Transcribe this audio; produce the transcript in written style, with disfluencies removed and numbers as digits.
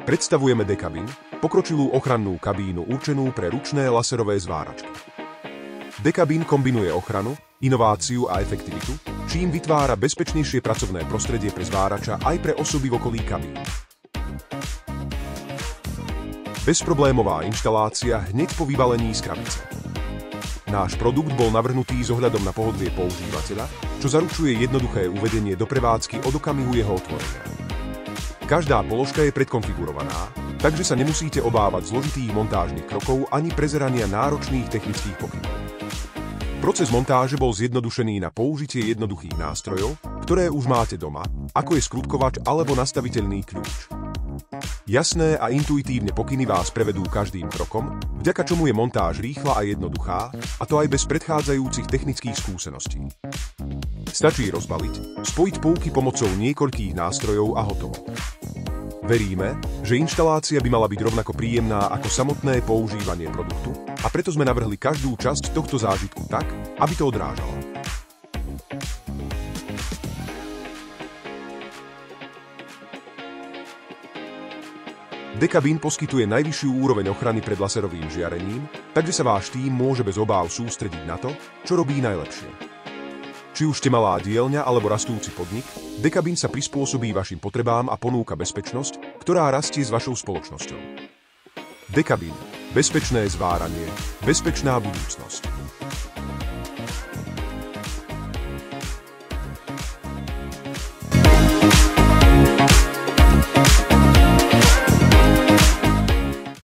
Predstavujeme Dekabin, pokročilú ochrannú kabínu určenú pre ručné laserové zváračky. Dekabin kombinuje ochranu, inováciu a efektivitu, čím vytvára bezpečnejšie pracovné prostredie pre zvárača aj pre osoby v okolí kabíny. Bezproblémová inštalácia hneď po vybalení z krabice. Náš produkt bol navrhnutý s ohľadom na pohodlie používateľa, čo zaručuje jednoduché uvedenie do prevádzky od okamihu jeho otvorenia. Každá položka je predkonfigurovaná, takže sa nemusíte obávať zložitých montážnych krokov ani prezerania náročných technických pokynov. Proces montáže bol zjednodušený na použitie jednoduchých nástrojov, ktoré už máte doma, ako je skrutkovač alebo nastaviteľný kľúč. Jasné a intuitívne pokyny vás prevedú každým krokom, vďaka čomu je montáž rýchla a jednoduchá, a to aj bez predchádzajúcich technických skúseností. Stačí rozbaliť, spojiť pouky pomocou niekoľkých nástrojov a hotovo. Veríme, že inštalácia by mala byť rovnako príjemná ako samotné používanie produktu, a preto sme navrhli každú časť tohto zážitku tak, aby to odrážalo. Dekabin poskytuje najvyššiu úroveň ochrany pred laserovým žiarením, takže sa váš tím môže bez obáv sústrediť na to, čo robí najlepšie. Či už ste malá dielňa alebo rastúci podnik, Dekabin sa prispôsobí vašim potrebám a ponúka bezpečnosť, ktorá rastie s vašou spoločnosťou. Dekabin. Bezpečné zváranie, bezpečná budúcnosť.